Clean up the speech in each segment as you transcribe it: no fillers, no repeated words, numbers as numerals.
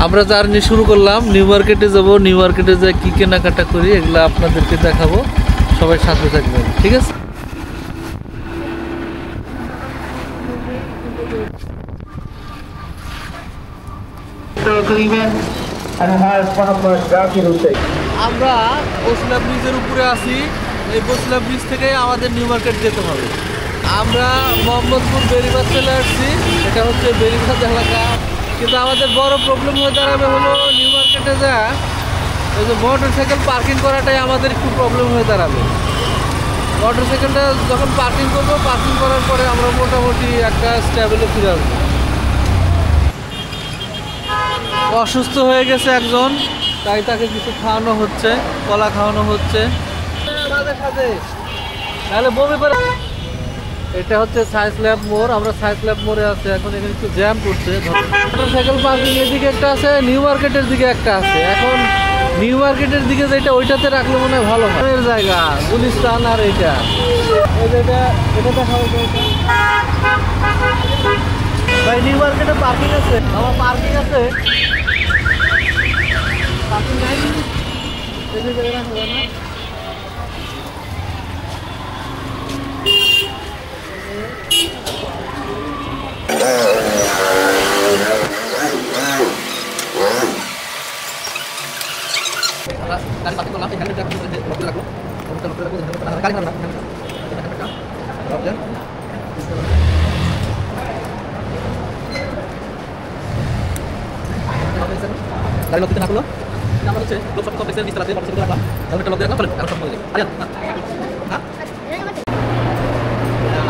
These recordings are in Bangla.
আমরা জার্নি শুরু করলাম, নিউ মার্কেটে যাব। নিউ মার্কেটে যাই কী কেনাকাটা করি এগুলো আপনাদেরকে দেখাবো, সবাই সাথে থাকবেন, ঠিক আছে? আমরা বসলা ব্রিজের উপরে আছি। এই বসলা ব্রিজ থেকে আমাদের নিউ মার্কেট যেতে হবে। আমরা মোহাম্মদপুর বেরিবাদ চলে আসছি, এটা হচ্ছে বেরিবাদ এলাকা। কিন্তু আমাদের বড় প্রবলেম হয়ে দাঁড়াবে হলো নিউ মার্কেটে যা এই যে মোটর সাইকেল পার্কিং করাটাই আমাদের একটু প্রবলেম হয়ে দাঁড়াবে। মোটর সাইকেলটা যখন পার্কিং করবো, পার্কিং করার পরে আমরা মোটামুটি একটা স্ট্যাবেলে ফিরে আসবো। অসুস্থ হয়ে গেছে একজন, তাই তাকে কিছু খাওয়ানো হচ্ছে, কলা খাওয়ানো হচ্ছে। তাহলে বমি করে। এটা হচ্ছে সায়েন্স ল্যাব মোড়, আমরা সায়েন্স ল্যাব মোড়ে আছি এখন। এখানে একটু জ্যাম করছে। মোটর সাইকেল পার্কিং এদিকে একটা আছে, নিউ মার্কেটের দিকে একটা আছে। এখন নিউ মার্কেটের দিকে যেটা ওইটাতে রাখলে মনে হয় ভালো হয়। জায়গা গুলিস্তান আর এইটা এটা দেখা হয়েছে। ভাই নিউ মার্কেটে পার্কিং আছে, আমার পার্কিং আছে। পার্কিং নাই এই জায়গায় রাখা যায় না।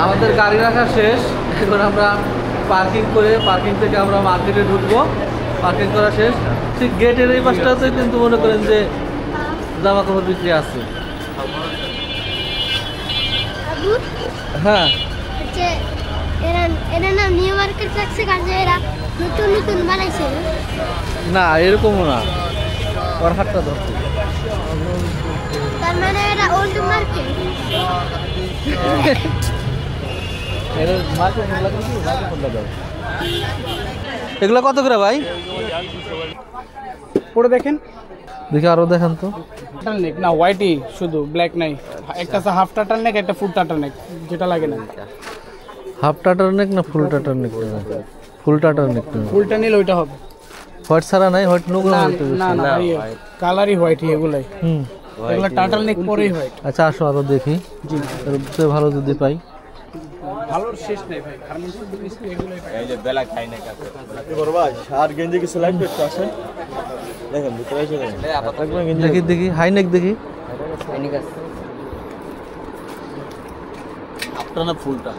আমাদের গাড়ি রাখা শেষ, এখন আমরা পার্কিং করে পার্কিং থেকে আমরা মার্কেটে ঢুকবো। পার্কিং করা শেষ, ঠিক গেটের এই পাশটাতে কিন্তু মনে করেন যে জামা কাপড় বিক্রি আছে। হ্যাঁ না এরকমও না, ওর হাতটা ধরছে। এগুলো কত করে ভাই? পরে দেখেন, দেখি আরো দেখান তো। টার্টল নেক না, হোয়াইটই শুধু, ব্ল্যাক নাই। একটা আছে হাফ টার্টল নেক, একটা ফুল টার্টল নেক, যেটা লাগে না। হাফ টাটার নেক না ফুল টাটার নেক? ফুল টাটার নেক। ফুলটা নিলে ওইটা হবে। হোয়াইট ছাড়া নাই? হোয়াইট নুগ না না, কালারই হোয়াইটই এগুলাই। এগুলা টার্টল নেক পরেই হোয়াইট। আচ্ছা আসো আরো দেখি, জি এর ভালো যদি পাই। ভালোর শেষ নাই ভাই, গার্মেন্টসের জিনিস এগুলাই। এই যে বেলা খাই না কাছে বড় ভাই, আর গেঞ্জি কি সেলেক্ট করতে আসেন? দেখেন ভিতরে এসে দেখেন, দেখি দেখি হাই নেক দেখি। হাই নেক আছে আপনার না ফুলটা?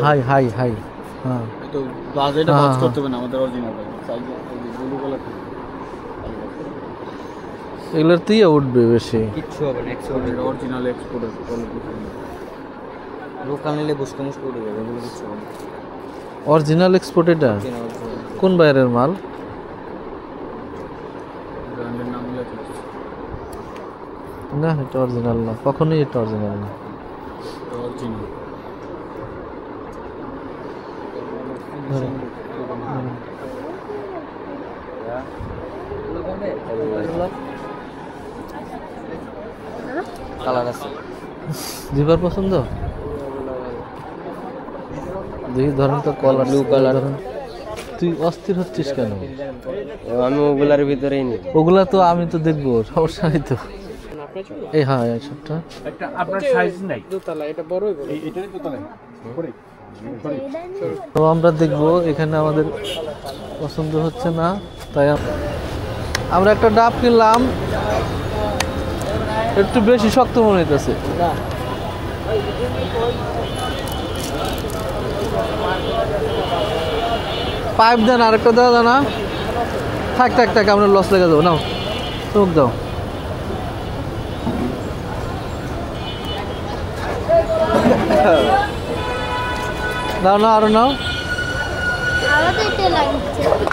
High high high. হ্যাঁ তো বাজেটটা বাজ করতে হবে না আমাদের অরিজিনাল সাইজ ব্লু কালার। এগুলোর দিয়ে উঠবে বেশি, কিচ্ছু হবে না। এক্সপোর্ট অরিজিনাল এক্সপোর্টের কোয়ালিটি, লোকাল নিলে বুঝতে মুশকিল হয়ে যাবে। এগুলো কিচ্ছু হবে না, অরিজিনাল এক্সপোর্ট। এটা কোন বাইরের মাল? ব্র্যান্ডের নাম লেখা না এটা অরিজিনাল না, কখনোই এটা অরিজিনাল না। অরিজিনাল কালার আছে। জিবার পছন্দ? দেখি ধরেন তো, কলার ব্লু কালার। তুই অস্থির হচ্ছিস কেন? আমি ওগুলার ভিতরেই নি। ওগুলা তো আমি তো দেখবো, সমস্যা নেই তো। এই হ্যাঁ এইসবটা একটা আপনার সাইজ নাই, দোতলা এটা বড় হইবে, এইটারই দোতলা পরে। তো আমরা দেখবো, এখানে আমাদের পছন্দ হচ্ছে না, তাই আমরা একটা ডাব কিনলাম। একটু বেশি শক্ত মনে হইতেছে। পাইপ দেন, আরেকটা দেওয়া যায় না? থাক থাক থাক, আমরা লস লেগে যাবো। নাও চোখ দাও। দাও না, আরো নাও।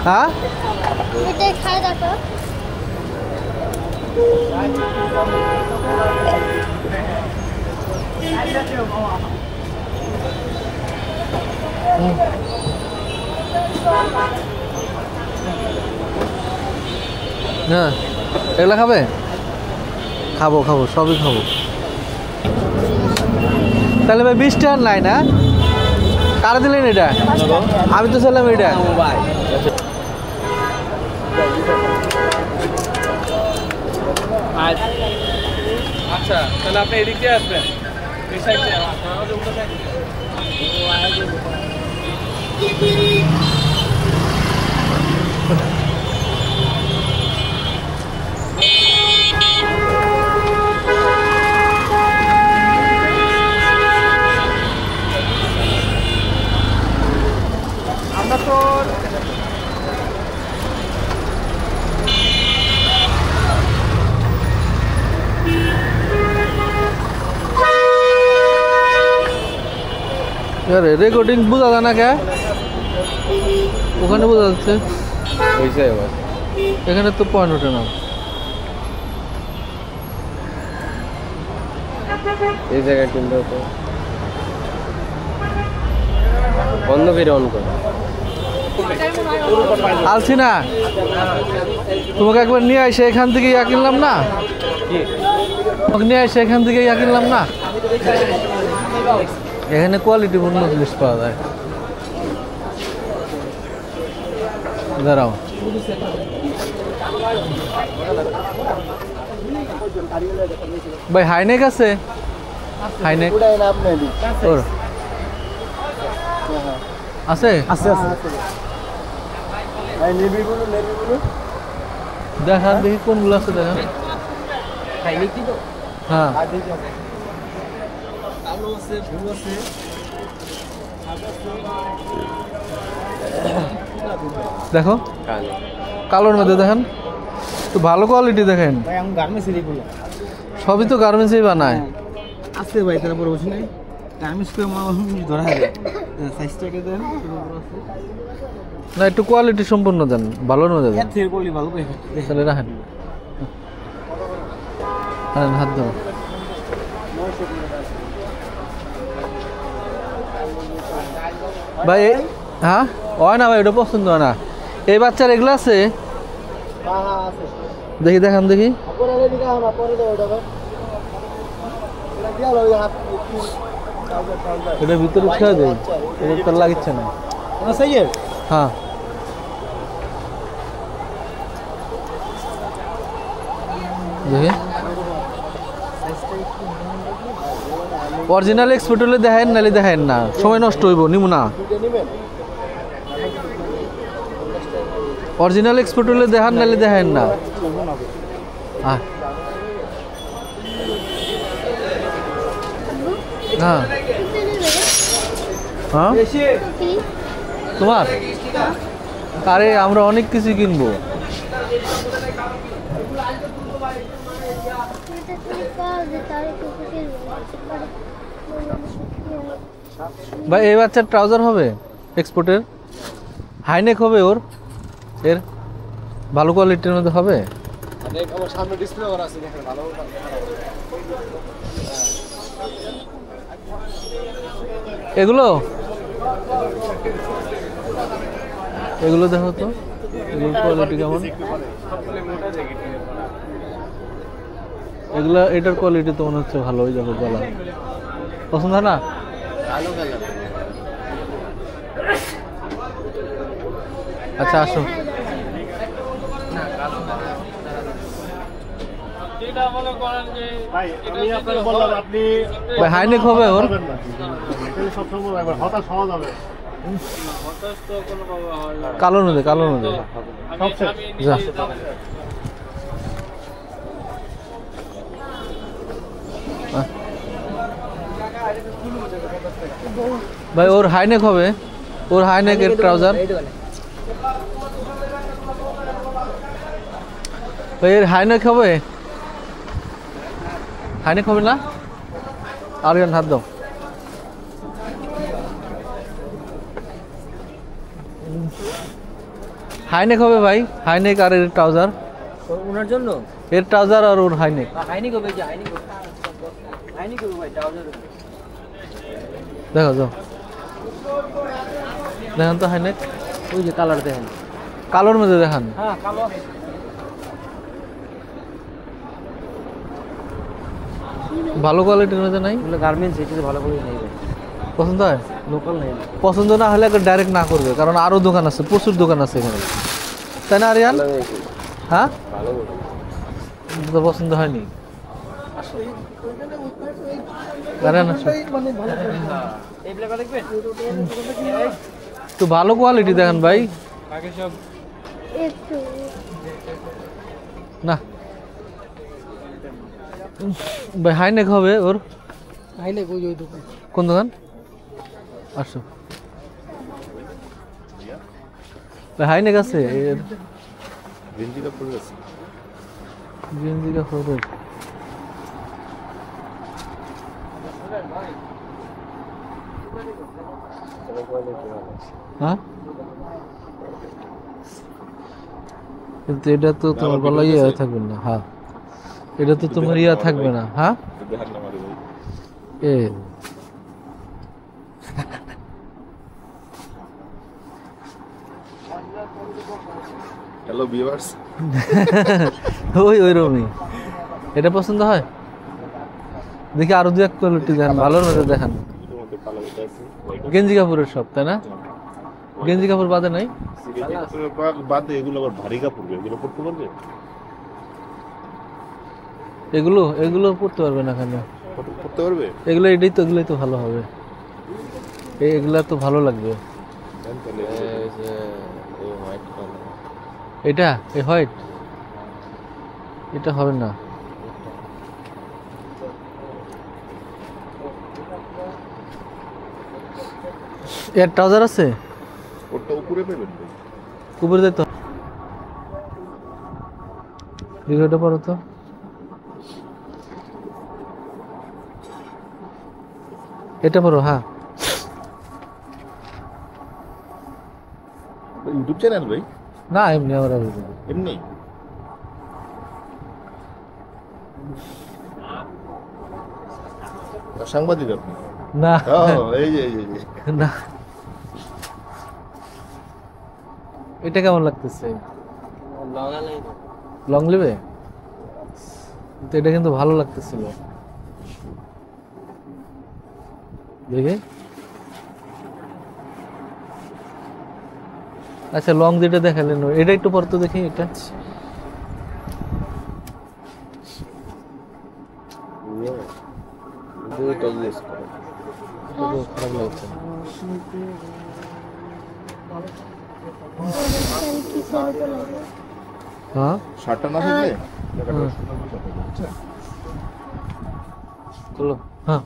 হ্যাঁ হ্যাঁ এগুলা খাবে? খাবো খাবো, সবই খাবো। তাহলে ভাই 20 টাকা নাই না? কারা দিলেন এটা? আমি তো ছিলাম এটা। আচ্ছা তাহলে আপনি এদিক দিয়ে আসবেন, এই সাইড দিয়ে। আমরা তো রেকর্ডিং বোঝা যায় না কে? ওখানে বোঝা যাচ্ছে, এখানে তো পয়েন্ট ওঠে না। এই জায়গায় কিনতে হতো, বন্ধ করে অন করো। আলছি না, তোমাকে একবার নিয়ে আসে এখান থেকে ইয়া কিনলাম না, তোমাকে নিয়ে আসে এখান থেকে ইয়া কিনলাম না। এখানে কোয়ালিটিপূর্ণ জিনিস পাওয়া যায়। দাঁড়াও, ভাই হাইনেক আছে? হাইনেক ওর আছে? দেখান দেখি কোনগুলো আছে, দেখান। হ্যাঁ দেখো, কালোর মধ্যে দেখেন তো, ভালো কোয়ালিটি দেখেন। সবই তো গার্মেন্টসই বানায়। আছে ভাই, তারা বড় বসে নাই গার্মেন্টস করে ধরা হয় সাইজটাকে দেন না, একটু কোয়ালিটি সম্পূর্ণ দেন, ভালোর মধ্যে দেন। ভালো তাহলে রাখেন, হাত ধরো। ভাই হ্যাঁ হয় না ভাই, ওটা পছন্দ হয় না। এই বাচ্চার এগুলো আছে? দেখি দেখান দেখি। এটা ভিতরে ছেড়ে দেয়, এটা তো লাগিচ্ছে না। হ্যাঁ দেখি, অরিজিনাল এক্সপোর্ট হলে দেখেন, নাহলে দেখেন না, সময় নষ্ট হইব, নিব না। অরিজিনাল এক্সপোর্ট হলে দেখান, নাহলে দেখেন না। হ্যাঁ হ্যাঁ হ্যাঁ তোমার? আরে আমরা অনেক কিছু কিনবো। ভাই এই বাচ্চার ট্রাউজার হবে এক্সপোর্টের? হাইনেক হবে ওর? এর ভালো কোয়ালিটির মধ্যে হবে? এগুলো এগুলো দেখো তো, এগুলোর কোয়ালিটি কেমন? এগুলা, এটার কোয়ালিটি তো মনে হচ্ছে ভালো, হয়ে যাবে গলা। পছন্দ হয় না? আচ্ছা আসো। ভাই হাইনেক হবে ওর? কালো নদী, কালো নদী যা। ভাই ওর হাইনেক হবে? ওর হাইনেকের ট্রাউজার? ভাই এর হাইনেক হবে? হাইনেক হবে না? আর হাত দাও। হাইনেক হবে ভাই, হাইনেক আর এর ট্রাউজার ওনার জন্য? এর ট্রাউজার আর ওর হাইনেক। হাইনেক হবে, যে হাইনেক হবে, হাইনেক হবে ভাই, ট্রাউজার হবে। দেখো যাও, দেখেন তো হাইনেক। ওই যে কালার দেখেন, কালোর মধ্যে দেখান। হ্যাঁ কালো। ভালো কোয়ালিটির মধ্যে নাই এগুলো গার্মেন্টস, এটা ভালো করে নেই ভাই, পছন্দ হয়? লোকাল নেই। পছন্দ না হলে ডাইরেক্ট না করবে, কারণ আরো দোকান আছে, প্রচুর দোকান আছে এখানে, তাই না আরিয়ান? হ্যাঁ, তো পছন্দ হয়নি। আরিয়ান আসো। তো ভালো কোয়ালিটি দেখেন ভাই। না ভাই হাইনেক হবে ওর। হাইনেক ওই ওই দোকান। কোন দোকান? আসো ভাই, হাইনেক আছে। গেঞ্জি কাপড় আছে। গেঞ্জি কাপড়ের হ্যাঁ, কিন্তু এটা তো তোমার গলায় ইয়ে থাকবে না। হ্যাঁ, এটা তো তোমার ইয়া থাকবে না। হ্যাঁ, এ হ্যালো ভিউয়ার্স, ওই রকমই। এটা পছন্দ হয়? দেখি আরো দু এক কোয়ালিটি দেখান, ভালোর মধ্যে দেখান। গেঞ্জি কাপড়ের সব, তাই না? গেঞ্জি কাপড় বাদে নাই? বাদে এগুলো আবার ভারী কাপড়, এগুলো পরতে পারবে? এগুলো পড়তে পারবে না কেন? পরতে পারবে? এগুলোই তো ভালো হবে, এগুলা তো ভালো লাগবে। এটা এই হোয়াইট, এটা হবে না। এর ট্রাউজার আছে? ওটা উপরে পাবেন? উপরে যাই তো, ভিডিওটা পড়ো তো। এটা পড়ো। হ্যাঁ, ইউটিউব চ্যানেল ভাই? না এমনি আমরা এমনি সাংবাদিক আপনি? না এই যে না, এটা কেমন লাগতেছে? লং নেবে তো, এটা কিন্তু ভালো লাগতেছিল দেখে। আচ্ছা, লং যেটা দেখালেন এটা একটু পর তো দেখি। এটা খারাপ লাগছে না। হ্যাঁ, শার্টটা না থাকলে চলো। হ্যাঁ,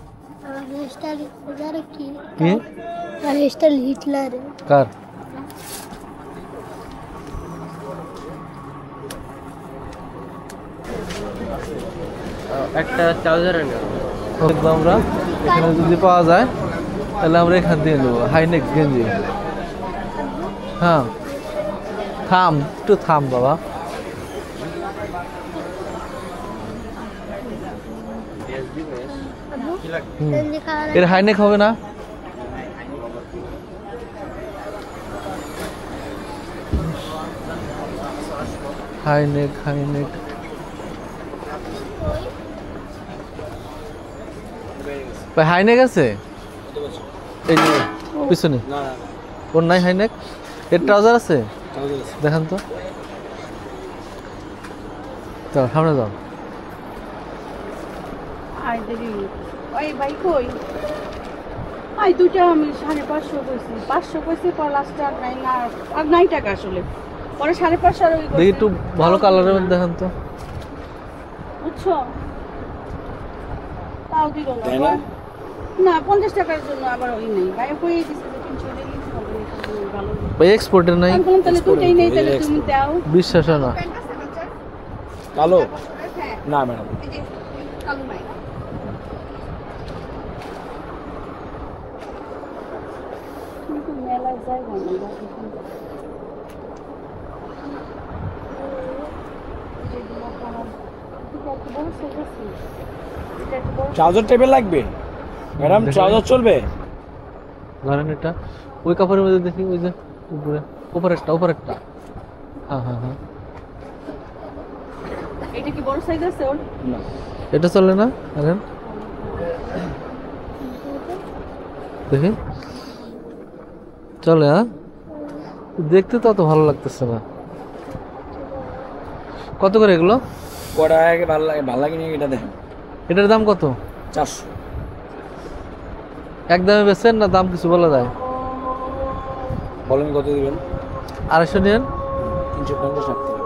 কি হিটলার কার? একটা ট্রাউজার এনে দেখবো আমরা, এখানে যদি পাওয়া যায় তাহলে আমরা এখান দিয়ে নেবো। হাইনেক গেঞ্জি। হ্যাঁ, একটু থাম বাবা। এর হাইনেক হবে না? হাইনেক ভাই, হাইনেক আছে এই যে পিছনে? ওর নাই হাইনেক? এর ট্রাউজার আছে? দেখান তো, সামনে যাও। ওই ভাই কই? আই দুটো আমি 550 কইছি, 500 কইছি, পর লাস্ট আর নাই টাকা আসলে, পরে 550 আর ওই দেখি একটু ভালো কালারের মধ্যে দেখান তো। বুঝছো? তাও দিল না। না 50 টাকার জন্য আবার ওই নেই ভাই, কই দিছে যে 300 টাকা দিছে ভালো। ভাই এক্সপোর্টের নাই? আমি বললাম তাহলে দুটোই নেই, তাহলে তুমি দাও। বিশ্বাস হয় না। কালো হ্যাঁ, না ম্যাডাম, এই যে কালো নাই। কিন্তু মেলায় যাই না ট্রাউজার টেবিল লাগবে ম্যাডাম? ট্রাউজার চলবে? ধরেন এটা ওই কাপড়ের মধ্যে দেখি, ওই যে উপরেরটা। হ্যাঁ, এটা কি বড় সাইজ আছে ওর? না, এটা চলে না? দেখেন দেখি চলে। হ্যাঁ দেখতে তো অত ভালো লাগতেছে না। কত করে এগুলো? কটা আগে ভালো লাগে নি এটা দেখেন। এটার দাম কত? 400। এক দামে বেচেন না দাম কিছু বলা যায়? বলেন কত দিবেন? 250 নিয়েন। 350 টাকা।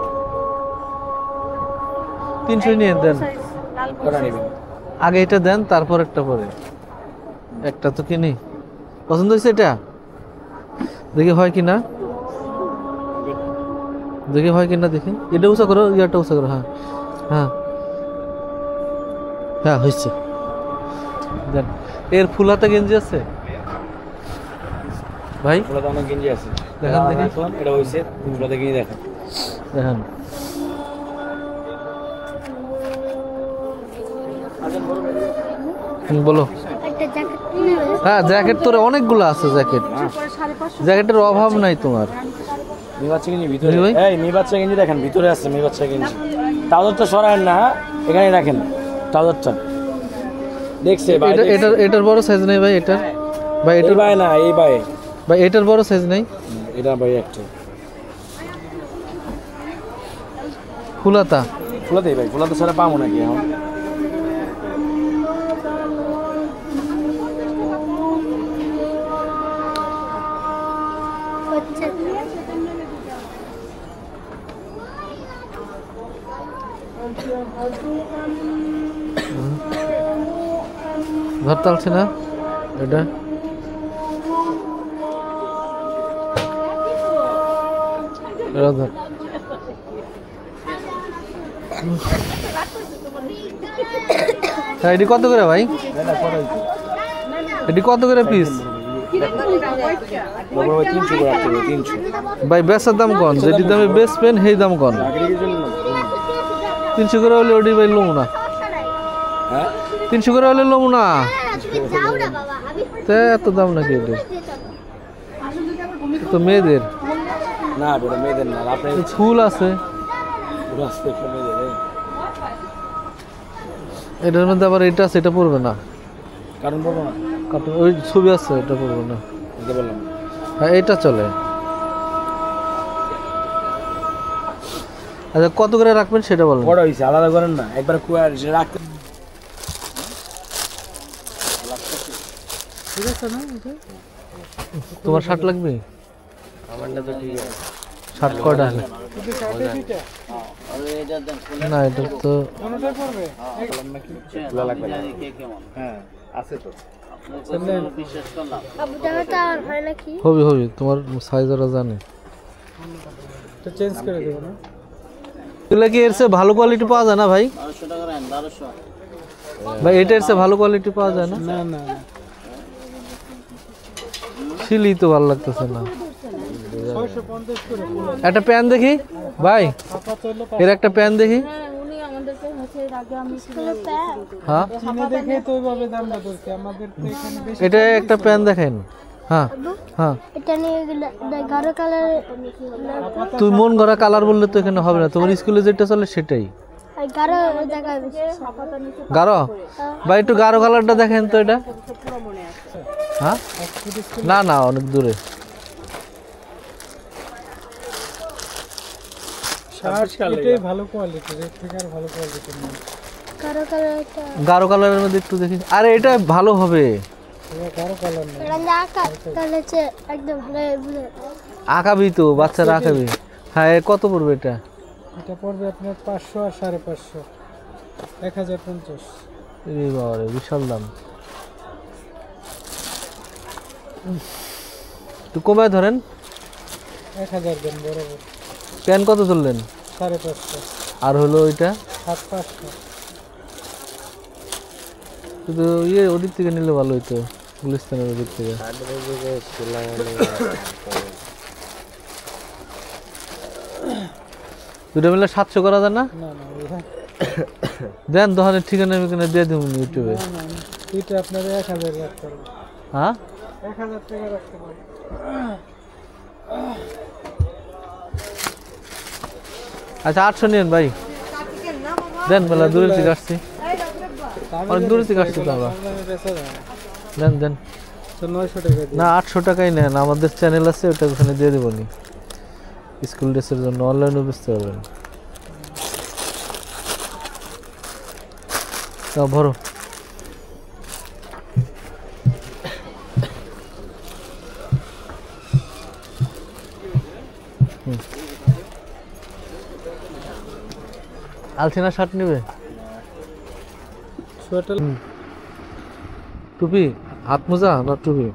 300 নিয়ে দেন। লাল কটা নেবেন? আগে এটা দেন তারপর একটা পরে। একটা তো কিনি। পছন্দ হয়েছে এটা? দেখি হয় কিনা, দেখি হয় কিনা দেখি। এটা উঁচা করো, ইয়ারটা উঁচা করো। হ্যাঁ হ্যাঁ হ্যাঁ হয়েছে। দেন। এর ফুল হাতা গেঞ্জি আছে ভাই? ফুলাতে অনেক গেঞ্জি আছে। দেখান দেখি। এটা হইছে ফুলাতে গেঞ্জি দেখেন। দেখেন বলো। হ্যাঁ জ্যাকেট তোর অনেকগুলো আছে। জ্যাকেট জ্যাকেটের অভাব নাই তোমার। মেবাচ্চা গেঞ্জি ভিতরে। জি ভাই। এই মেবাচ্চা গেঞ্জি দেখেন ভিতরে আছে মেবাচ্চা গেঞ্জি। ট্রাউজারটা সরায়েন না, এখানে রাখেন ট্রাউজারটা। দেখছে ভাই? এটার বড় সাইজ নেই ভাই? এটার ভাই এই এটার ভাই না, এই ভাই। ভাই এটার বড় সাইজ নেই? এটা ভাই একটা ফুলাতা। ফুলাতে ভাই, ফুলাতে ছাড়া পাবো নাকি এখন? ধরতে পারছি না এটা। এটা ধর। হ্যাঁ এটি কত করে ভাই? এটি কত করে পিস? 300 করে রাখতে হবে, 300। ভাই বেচার দাম কন, যেটি দামে বেচবেন সেই দাম কন। 300 করে হলে ওটি ভাই লমু না। হ্যাঁ 300 করে হলে লমু না। তে এত দাম নাকি এটি? তো মেয়েদের না বেটা, মেয়েদের না। আপনার ফুল আছে পুরো আসতে একটা মেয়েদের। এটার মধ্যে আবার এটা আছে, এটা পড়বে না। কারণ বলবো না, কারণ ওই ছবি আছে, এটা পড়বে না। বুঝতে পারলাম। হ্যাঁ এটা চলে। আচ্ছা কত করে রাখবেন সেটা বলেন। বড় হয়েছে আলাদা করেন না, একবার কুয়ার রাখতে। তোমার শার্ট লাগবে? আমারটা তো ঠিক আছে। শার্ট কয়টা আছে? না এটা তো খোলা লাগবে না। হ্যাঁ আছে তো। হবি হবি, তোমার সাইজ ওরা জানে। তো চেঞ্জ করে দেবো না? এগুলো কি এর চেয়ে ভালো কোয়ালিটি পাওয়া যায় না ভাই? ভাই এটা এর চেয়ে ভালো কোয়ালিটি পাওয়া যায় না? না না সিলি তো ভালো লাগতেছে না। 650 করে একটা প্যান দেখি ভাই, এর একটা প্যান দেখি। হ্যাঁ কিনে দেখে তো ওইভাবে দামটা ধরছে। আমাদের তো এখানে বেশি। এটা একটা প্যান দেখেন। হ্যাঁ হ্যাঁ এটা নিয়ে গেলে গাঢ় কালার তুই মন গড়া কালার বললে তো এখানে হবে না, তোমার স্কুলে যেটা চলে সেটাই গাঢ় জায়গায় বেশি গাঢ়। ভাই একটু গাঢ় কালারটা দেখেন তো এটা। হ্যাঁ না না অনেক দূরে। শার্ট এটাই ভালো কোয়ালিটি, এর থেকে আর ভালো কোয়ালিটি নেই। গাঢ় কালারটা গাঢ় কালারের মধ্যে একটু দেখি। আরে এটা ভালো হবে। এটা কারো কালার নেই। এটা আঁকা তাহলে হচ্ছে একদম ভালো বুঝে আঁকাবি তো, বাচ্চারা আঁকাবি। হ্যাঁ কত পড়বে এটা? এটা পড়বে আপনার 500 আর 550, 1050। এই বাবারে বিশাল দাম। একটু কমায় ধরেন। 1000 দেন বরাবর। প্যান কত চললেন? 550, আর হলো ওইটা 7500। শুধু ইয়ে ওদিক থেকে নিলে ভালো হইতো, গুলিস্তানের ওদিক থেকে। দুটো মিলে 700 করা যায় না? না না ওইটা দেন দোকানের ঠিকানা মিকানা দিয়ে দিব ইউটিউবে। না না এটা আপনার 1000 রাখতে হবে। হ্যাঁ 1000 টাকা রাখতে হবে। আচ্ছা 800 নিন ভাই, দেন বেলা দূরে থেকে আসছি, অনেক দূরে থেকে আসছি তো আমরা। অনলাইনে বেচা যায় না। দেন দেন না 800 টাকাই নেন, আমাদের চ্যানেল আছে ওটা ওখানে দিয়ে দেবো নি। স্কুল ড্রেসের জন্য অনলাইনে বেচতে পারবেন। ভরো। আলছিনা শার্ট নেবে, টুপি, হাত মোজা না টুপি?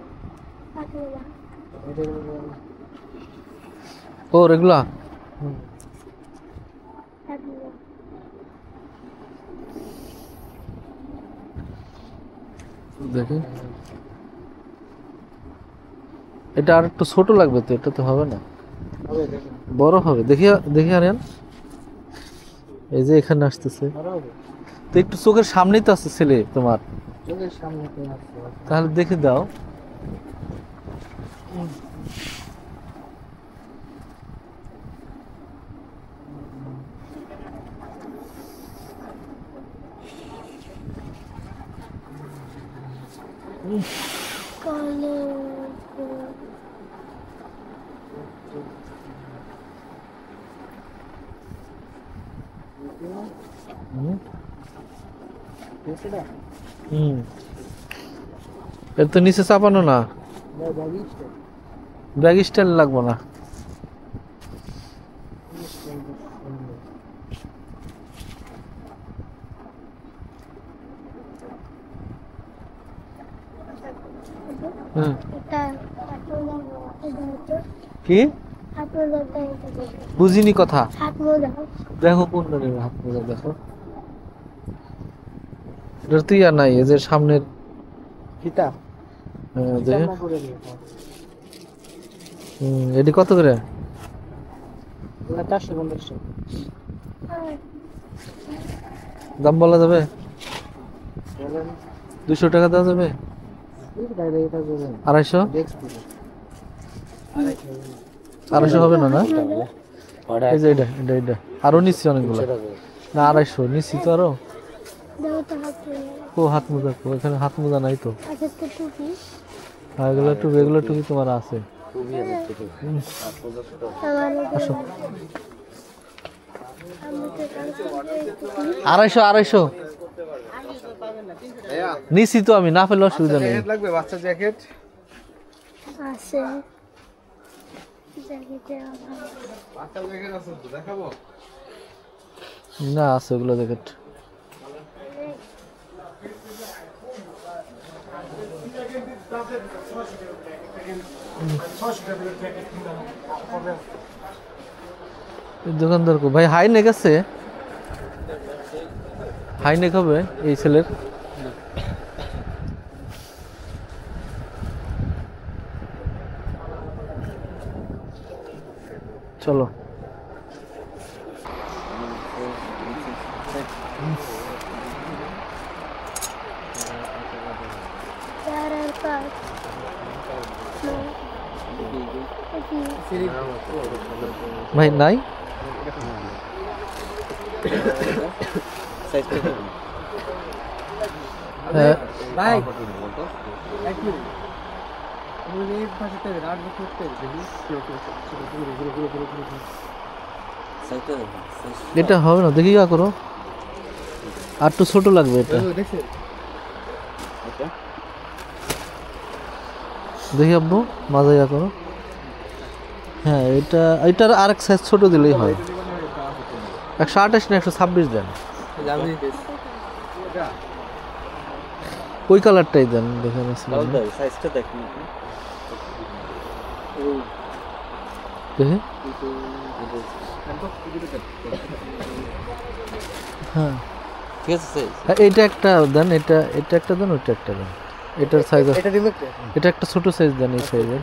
ও রেগুলা দেখি, এটা আর একটু ছোট লাগবে তো, এটা তো হবে না, বড় হবে। দেখি দেখি আরেন, এই যে এখানে আসতেছে তো, একটু চোখের সামনেই তো আছে ছেলে তোমার, তাহলে দেখে দাও। এর তো নিচে চাপানো না, ব্যাগ স্টাইল লাগবো না। কি বুঝিনি কথা, দেখো কোন হাত মোজা দেখো, এটা তুই আর নাই, এদের সামনের এটি কত করে? 450 দাম বলা যাবে? 200 টাকা দেওয়া যাবে? 250 হবে না? না এই যে এটা এটা এটা আরো নিচ্ছি অনেকগুলো, না 250 নিচ্ছি তো আরো। ও হাত মোজা, এখানে হাত মোজা নাই তো। এগুলো টুপি, এগুলো টুপি তোমার আছে। আসো 250 নিছি তো আমি, না পেলে অসুবিধা নেই। বাচ্চা জ্যাকেট আছে, না আছে ওগুলো জ্যাকেট। দোকানদার কো ভাই, হাই নেক আছে? হাই নেক হবে এই ছেলের? চলো ভাই নাই এটা হবে না, দেখি যা করো, আর একটু ছোট লাগবে এটা, দেখি আব্বু মাজা ইয়া করো। হ্যাঁ এটা, এটার আরেক সাইজ ছোট দিলেই হয়। 128 না 126 দেন, ওই কালারটাই দেন। দেখেন সাইজটা দেখুন, দেখে হ্যাঁ ঠিক আছে। এইটা একটা দেন, এটা এটা একটা দেন, ওইটা একটা দেন। এটার সাইজ এটা একটা ছোট সাইজ দেন, এই সাইজের।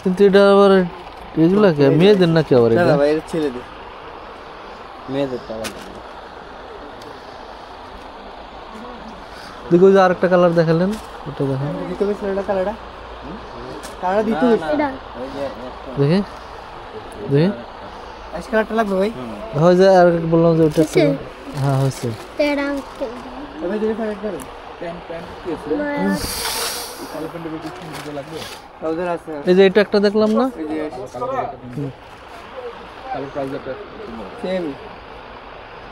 কিন্তু এটা আবার এগুলা কে মেয়েদের নাকি আবার? এটা ভাই এটা ছেলেদের, মেয়েদের টাকা। দেখো যে আরেকটা কালার দেখালেন, ওটা দেখেন। দিতে হবে ছেলেটা কালারটা, কালারটা দিতে হবে। দেখে দেখে আইস কালারটা লাগবে ভাই। হয় যে আর বললাম যে ওটা হ্যাঁ হয়েছে। ভাই দিতে পারে একবার এই যে এটা একটা দেখলাম না,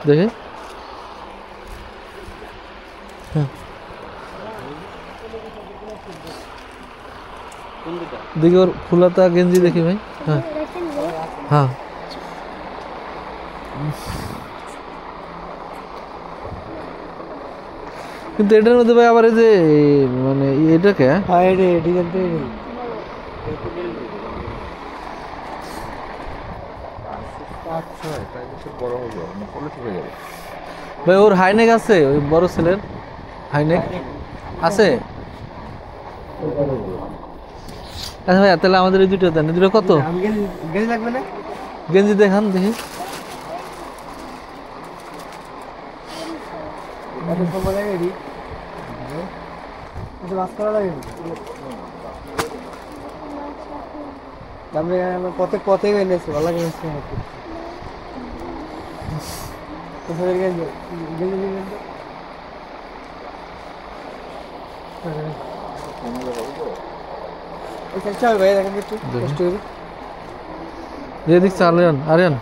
দেখে দেখি ওর ফুলাতা গেঞ্জি দেখি ভাই। হ্যাঁ হ্যাঁ কিন্তু এটার মধ্যে ভাই আবার এই যে মানে এটাকে ভাই ওর হাইনেক আছে, ওই বড় ছেলের হাইনেক আছে। আচ্ছা ভাই তাহলে আমাদের এই দুটো দেন, এই দুটো কত গেঞ্জি দেখান দেখি। পথে এনেছি ভালো লাগে দেখছি আরিয়ান, আরিয়ান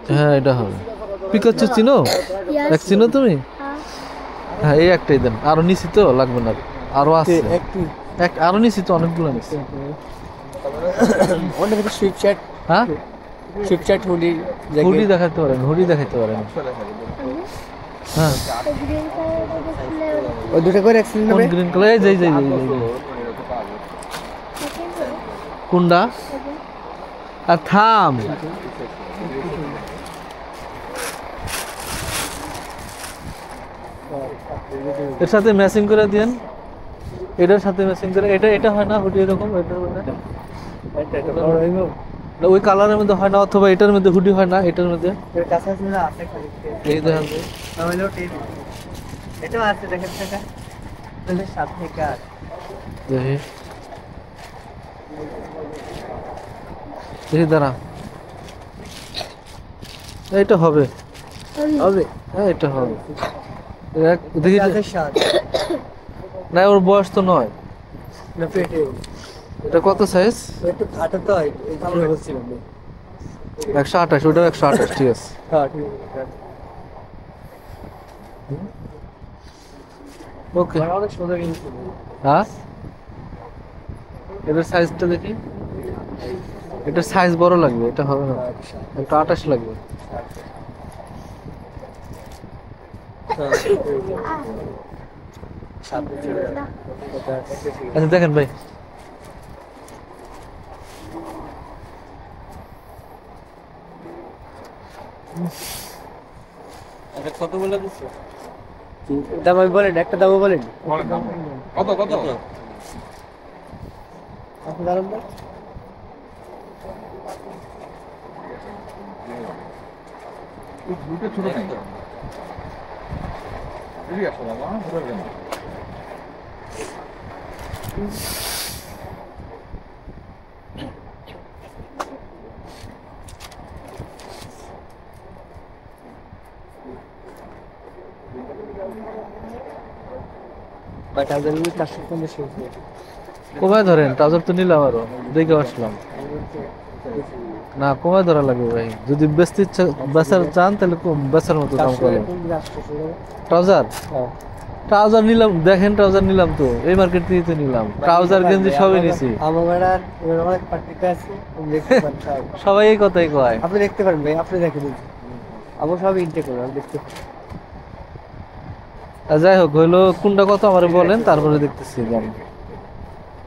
হ্যাঁ এটা হবে। পিকাচু চিনো? এক চিনো তুমি? হ্যাঁ এই একটাই দেন, আরো নিছি তো লাগবে না, আরো আছে এক আরো নিছি তো অনেকগুলো নিছি। হ্যাঁ হুডি দেখাতে পারেন, হুডি দেখাতে পারেন। হ্যাঁ ওই দুটো করে কোন গ্রিন কালার? এই যে কোনটা? আর থাম এর সাথে ম্যাচিং করে দেন, এটার সাথে ম্যাচিং করে। এটা হয় না হুডি এরকম, এটার মধ্যে ওই কালারের মধ্যে হয় না, অথবা এটার মধ্যে হুডি হয় না, এটার মধ্যে এই দেখেন দেখি দাঁড়া, এটা হবে হবে, হ্যাঁ এটা হবে দেখি। না ওর বয়স তো নয়, এটা কত সাইজ? 128, ওটা 128, ঠিক আছে। ওকে হ্যাঁ এটার সাইজটা দেখি, এটার সাইজ বড় লাগবে, এটা হবে না, 128 লাগবে। আচ্ছা দেখেন ভাই, কত বলে দিচ্ছে দাম? আমি বলেন একটা দামও বলেন কত কত ছোট কমায় ধরেন, ট্রাউজার তো নিলাম আরো দেখে আসলাম না, কমায় ধরা লাগবে ভাই। যদি বেচতে ইচ্ছা বেচার চান তাহলে বেচার মতো দাম করে। ট্রাউজার ট্রাউজার নিলাম, দেখেন ট্রাউজার নিলাম তো এই মার্কেট থেকে তো নিলাম, ট্রাউজার গেঞ্জি সবই নিছি। সবাই এই কথাই কয়। আপনি দেখতে পারেন ভাই, আপনি দেখে দিন, আমি সব ইনটেক করব, আমি দেখতে। যাই হোক হইলো কোনটা কত আমার বলেন, তারপরে দেখতেছি দাম।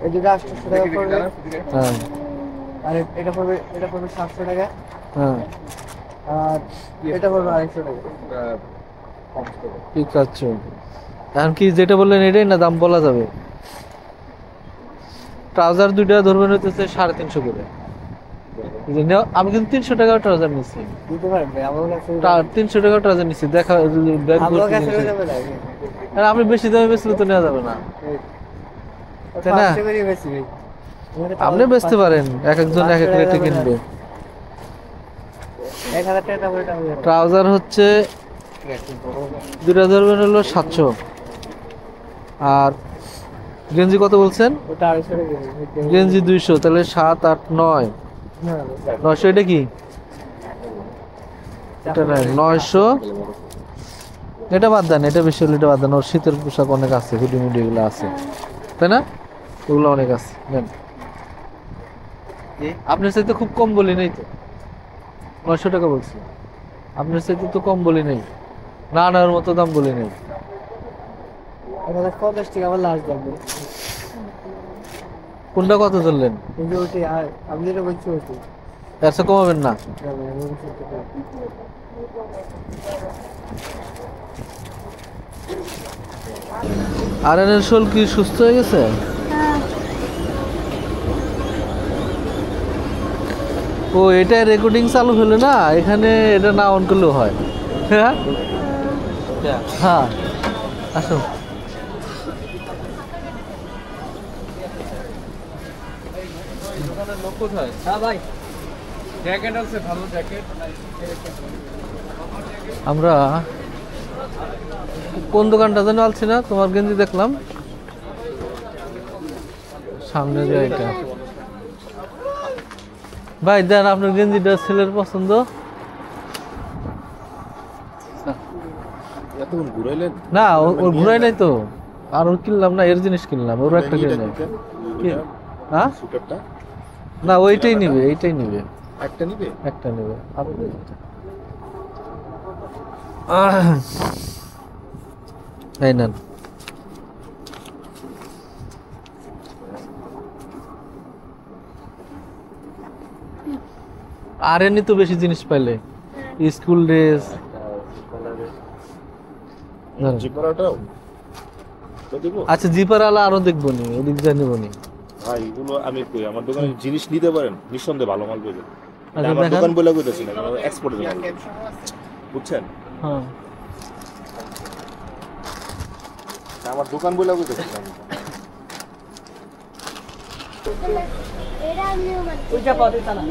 এই দুটো 800 টাকা পড়বে, হ্যাঁ আর এটা পড়বে 700 টাকা, হ্যাঁ আর এটা পড়বে 250 টাকা। ঠিক আছে, এখন কি যেটা বললেন এটাই না দাম বলা যাবে? ট্রাউজার দুইটা ধরবেন হইতেছে 350 করে। আমি কিন্তু 300 টাকা ট্রাউজার নিচ্ছি, দিতে পারেন ভাই, আমার কাছে 300 টাকা ট্রাউজার নিচ্ছি। দেখা আমার কাছে যাবে না, আর আপনি বেশি দামে বেচলে তো নেওয়া যাবে না, তাই না? আপনি বেচতে পারেন, এক একজন এক এক রেটে কিনবে। 1000 টাকা দাম। এটা ট্রাউজার হচ্ছে দুটা ধরবেন হলো 700। আর গেঞ্জি কত বলছেন? গেঞ্জি 200, তাহলে 7, 8, 9, 900। এটা কি? এটা নাই, 900। এটা বাদ দেন, এটা বেশি হলে এটা বাদ দেন। ওর শীতের পোশাক অনেক আছে, হুডি মুডি এগুলো আছে, তাই না? ওগুলো অনেক আছে, নেন। আপনার সাথে খুব কম বলি নাই তো, 900 টাকা বলছি। আপনার সাথে তো কম বলি নাই, না না ওর মতো দাম বলি নাই। 50 টাকা আমার লাস্ট দাম। কোনটা কত ধরলেন? আমি যেটা বলছি ওইটি এর চেয়ে কমাবেন না? আর এর শোল কি সুস্থ হয়ে গেছে? ও, এটা রেকর্ডিং চালু হলো না এখানে, এটা না অন করলেও হয়। হ্যাঁ হ্যাঁ, আসো। আমরা কোন দোকানটা যেন আলছি না, তোমার গেঞ্জি দেখলাম সামনে যে এটা। ভাই দেন আপনার গেঞ্জিটা, ছেলের পছন্দ। না ওর ঘুরাই নাই তো, আর ওর কিনলাম না, এর জিনিস কিনলাম, ওর একটা কিনে নাই। হ্যাঁ না, ওইটাই নিবে, এইটাই নিবে, একটা নিবে। এই নেন। আর এমনি তো বেশি জিনিস পাইলে, স্কুল ড্রেস। আচ্ছা জিপার আলা আরো দেখবো নি, ওদিক যা নিবো নি। ভাই এগুলো আমি কই আমার দোকানে জিনিস নিতে পারেন, নিঃসন্দেহে ভালো মাল পাবেন। আচ্ছা, আমার দেখান। দোকান বলে কইতাছি না, এক্সপোর্টের মাল, বুঝছেন? হ্যাঁ, আমার দোকান বলে কইতাছি না। ওইটা পাতে তালা।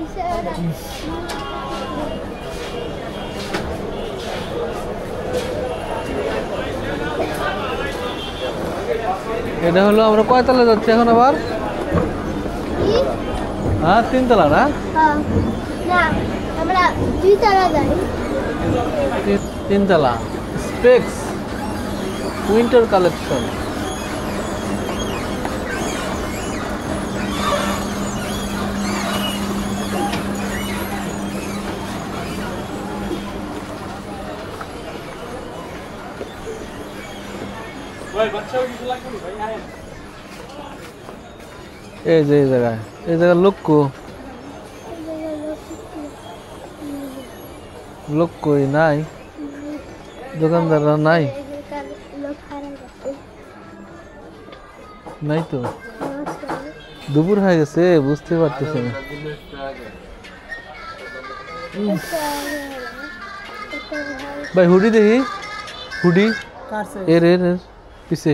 এটা হলো আমরা কয়তলা যাচ্ছি এখন আবার? হ্যাঁ 3 তলা না? না আমরা 2 তলা যাই। 3 তলা। Specs winter collection. এই যে এই জায়গায় লোক কই নাই, দোকানদাররা নাই, নাই তো, দুপুর হয়ে গেছে, বুঝতে পারতেছি না। ভাই হুডি দেখি, হুডি এর পিছে।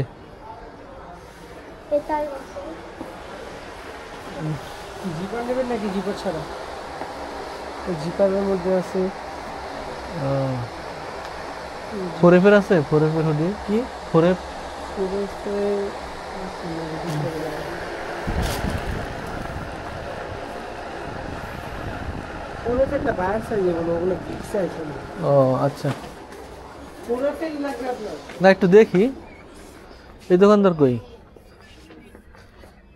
জিপার নেবেন নাকি জিপার ছাড়া? জিপারের মধ্যে আছে ফোরেফের আছে, ফোরেফের হুডি কি ফোরেফ। ও আচ্ছা, না একটু দেখি। এই দোকানদার কই,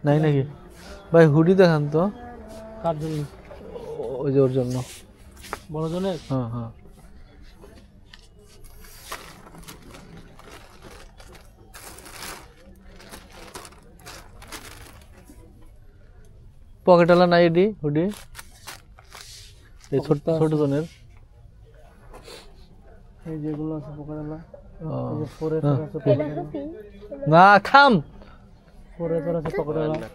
নাই নাকি? ভাই হুডি দেখান তো। কার জন্য? ওই যে ওর জন্য, বড় জনের? হ্যাঁ হ্যাঁ। পকেটওয়ালা নাই এডি হুডি, এই ছোট জনের। এই যেগুলো আছে পকেটওয়ালা, ও, এই যে ফোরের হ্যাঁ। আছে পকেটওয়ালা, না খাম। ফোরের আছে পকেটওয়ালা।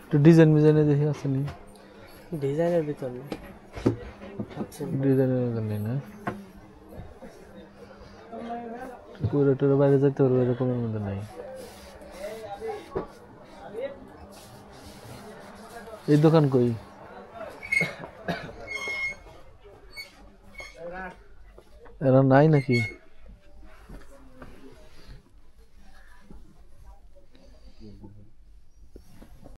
একটু ডিজাইন মিজাইনে দেখি আসেনি, ডিজাইনের ভিতরে ডিজাইনের নেই না। পুরো টুরো বাইরে যেতে পারবো এরকমের মধ্যে নাই। এই দোকান কই? এরা নাই নাকি?